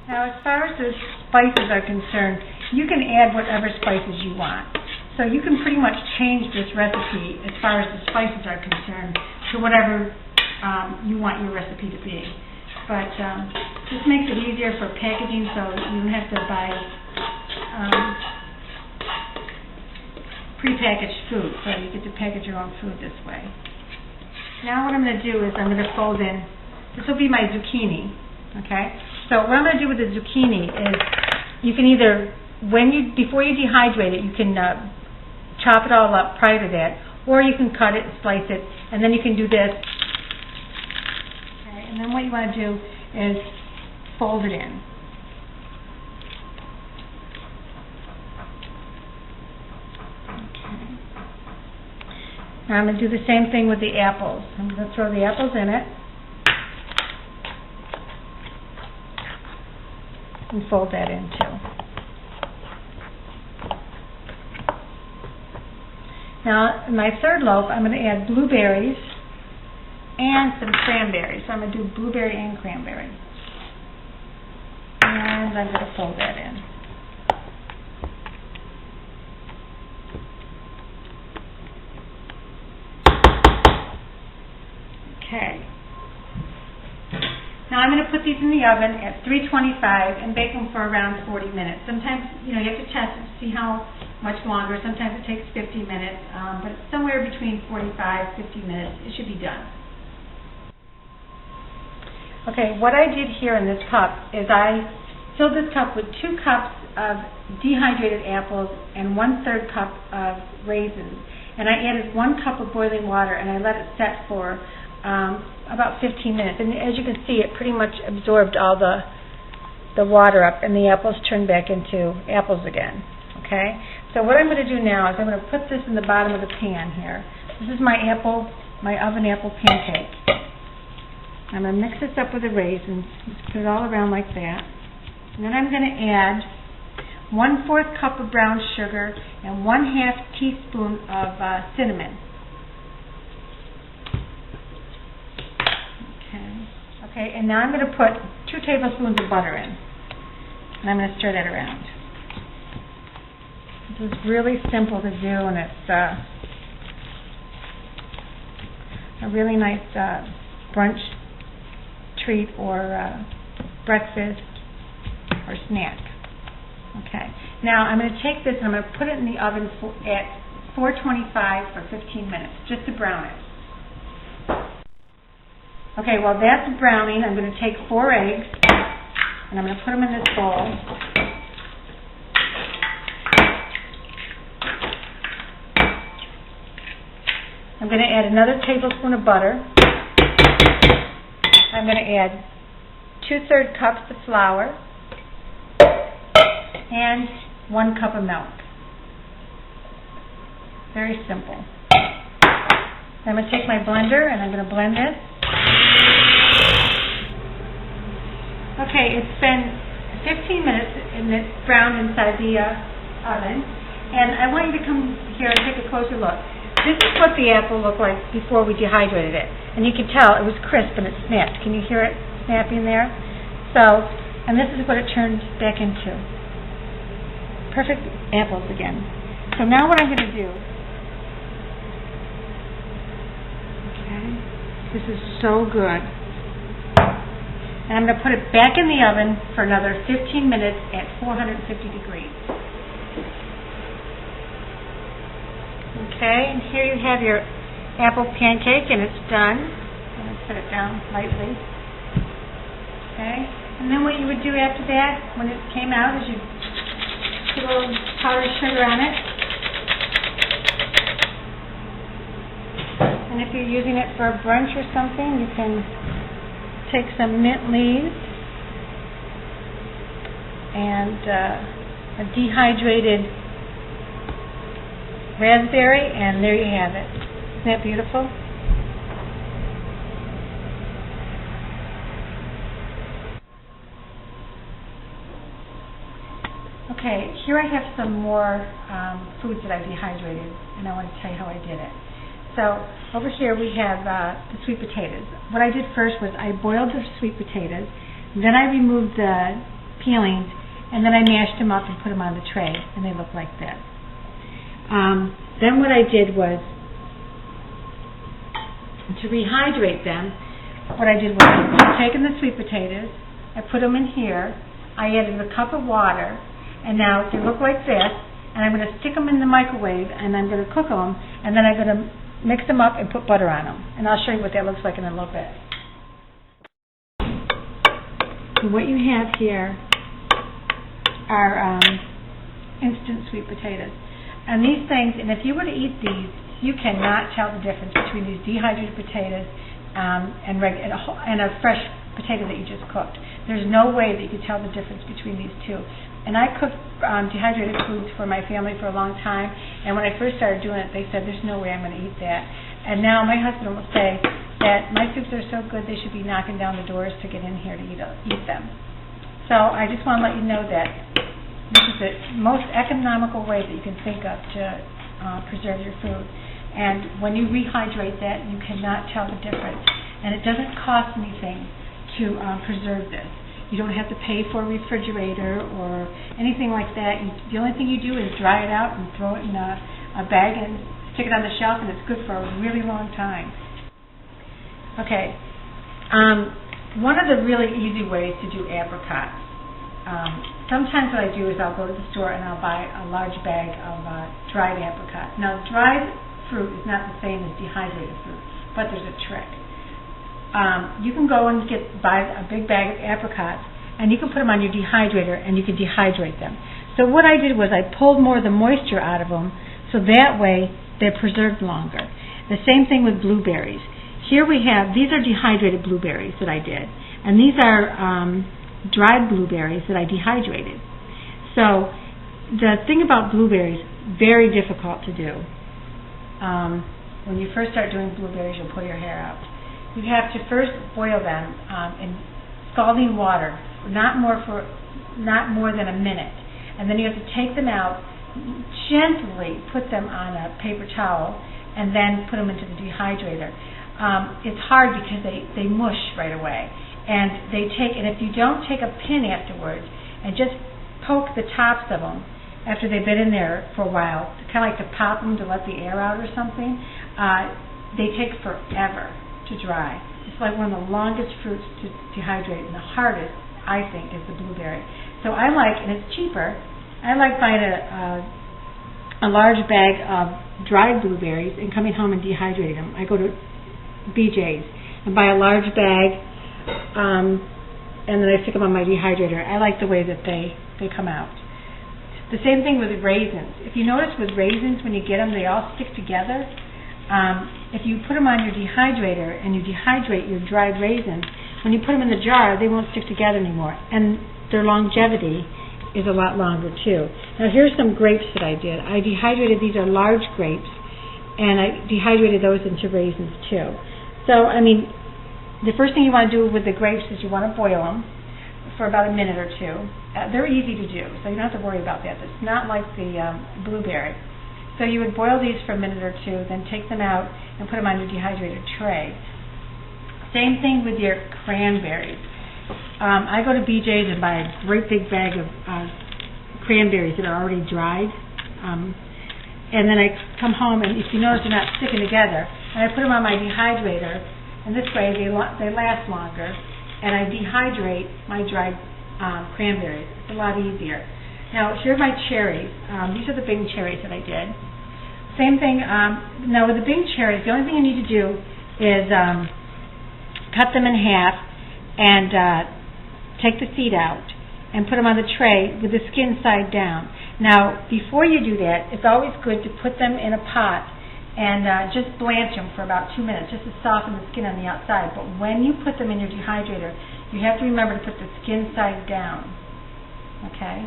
Now, as far as the spices are concerned, you can add whatever spices you want. So you can pretty much change this recipe as far as the spices are concerned to whatever you want your recipe to be. But this makes it easier for packaging, so you don't have to buy prepackaged food. So you get to package your own food this way. Now what I'm going to do is I'm going to fold in, this will be my zucchini, okay? So what I'm going to do with the zucchini is you can either, before you dehydrate it, you can chop it all up prior to that, or you can cut it and slice it, and then you can do this. Okay, and then what you want to do is fold it in. Okay. Now I'm going to do the same thing with the apples. I'm going to throw the apples in it. And fold that in too. Now, in my third loaf, I'm going to add blueberries and some cranberries. So I'm going to do blueberry and cranberry. And I'm going to fold that in. Okay. Now I'm going to put these in the oven at 325 and bake them for around 40 minutes. Sometimes, you have to test it to see how much longer. Sometimes it takes 50 minutes, but somewhere between 45, 50 minutes, it should be done. Okay, what I did here in this cup is I filled this cup with 2 cups of dehydrated apples and 1/3 cup of raisins. And I added 1 cup of boiling water and I let it set for about 15 minutes, and as you can see, it pretty much absorbed all the water up, and the apples turned back into apples again. Okay, so what I'm going to do now is I'm going to put this in the bottom of the pan here. This is my oven apple pancake. I'm going to mix this up with the raisins, just put it all around like that, and then I'm going to add 1/4 cup of brown sugar and 1/2 teaspoon of cinnamon. Okay, and now I'm going to put 2 tablespoons of butter in, and I'm going to stir that around. This is really simple to do, and it's a really nice brunch treat or breakfast or snack. Okay, now I'm going to take this and I'm going to put it in the oven at 425 for 15 minutes, just to brown it. Okay, while that's browning, I'm going to take 4 eggs, and I'm going to put them in this bowl. I'm going to add another tablespoon of butter. I'm going to add 2/3 cups of flour and 1 cup of milk. Very simple. I'm going to take my blender and I'm going to blend this. Okay, it's been 15 minutes and it's browned inside the oven, and I want you to come here and take a closer look. This is what the apple looked like before we dehydrated it, and you can tell it was crisp and it snapped. Can you hear it snapping there? So, and this is what it turned back into. Perfect apples again. So now what I'm going to do, okay, this is so good. And I'm going to put it back in the oven for another 15 minutes at 450 degrees. Okay, and here you have your apple pancake, and it's done. I'm going to put it down lightly. Okay, and then what you would do after that, when it came out, is you put a little powdered sugar on it. And if you're using it for a brunch or something, you can take some mint leaves and a dehydrated raspberry, and there you have it. Isn't that beautiful? Okay, here I have some more foods that I dehydrated, and I want to tell you how I did it. So over here we have the sweet potatoes. What I did first was I boiled the sweet potatoes, then I removed the peelings, and then I mashed them up and put them on the tray, and they look like this. Then what I did was, to rehydrate them, what I did was I've taken the sweet potatoes, I put them in here, I added a cup of water, and now they look like this, and I'm going to stick them in the microwave, and I'm going to cook them, and then I'm going to mix them up and put butter on them. And I'll show you what that looks like in a little bit. And what you have here are instant sweet potatoes. And these things, and if you were to eat these, you cannot tell the difference between these dehydrated potatoes and a fresh potato that you just cooked. There's no way that you could tell the difference between these two. And I cooked dehydrated foods for my family for a long time, and when I first started doing it, they said, there's no way I'm going to eat that. And now my husband will say that my soups are so good they should be knocking down the doors to get in here to eat them. So I just want to let you know that this is the most economical way that you can think of to preserve your food. And when you rehydrate that, you cannot tell the difference. And it doesn't cost anything to preserve this. You don't have to pay for a refrigerator or anything like that. The only thing you do is dry it out and throw it in a bag and stick it on the shelf, and it's good for a really long time. Okay. One of the really easy ways to do apricots. Sometimes what I do is I'll go to the store and I'll buy a large bag of dried apricots. Now, dried fruit is not the same as dehydrated fruit, but there's a trick. You can go and buy a big bag of apricots, and you can put them on your dehydrator, and you can dehydrate them. So what I did was I pulled more of the moisture out of them, so that way they're preserved longer. The same thing with blueberries. Here we have, these are dehydrated blueberries that I did, and these are dried blueberries that I dehydrated. So the thing about blueberries, very difficult to do. When you first start doing blueberries, you'll pull your hair out. You have to first boil them in scalding water, not more than a minute, and then you have to take them out, gently put them on a paper towel, and then put them into the dehydrator. It's hard because they mush right away, and if you don't take a pin afterwards and just poke the tops of them after they've been in there for a while, kind of like to pop them to let the air out or something, they take forever to dry. It's like one of the longest fruits to dehydrate, and the hardest, I think, is the blueberry. So I like, and it's cheaper, I like buying a large bag of dried blueberries and coming home and dehydrating them. I go to BJ's and buy a large bag, and then I stick them on my dehydrator. I like the way that they come out. The same thing with raisins. If you notice with raisins, when you get them, they all stick together. If you put them on your dehydrator and you dehydrate your dried raisins, when you put them in the jar, they won't stick together anymore, and their longevity is a lot longer too. Now here's some grapes that I did. I dehydrated, these are large grapes, and I dehydrated those into raisins too. So, I mean, the first thing you want to do with the grapes is you want to boil them for about a minute or two. They're easy to do, so you don't have to worry about that. It's not like the blueberry. So you would boil these for a minute or two, then take them out and put them on your dehydrated tray. Same thing with your cranberries. I go to BJ's and buy a great big bag of cranberries that are already dried. And then I come home, and if you notice they're not sticking together, and I put them on my dehydrator, and this way they last longer, and I dehydrate my dried cranberries. It's a lot easier. Now, here are my cherries. These are the Bing cherries that I did. Same thing, now with the Bing cherries, the only thing you need to do is cut them in half and take the seed out and put them on the tray with the skin side down. Now, before you do that, it's always good to put them in a pot and just blanch them for about 2 minutes, just to soften the skin on the outside. But when you put them in your dehydrator, you have to remember to put the skin side down. Okay?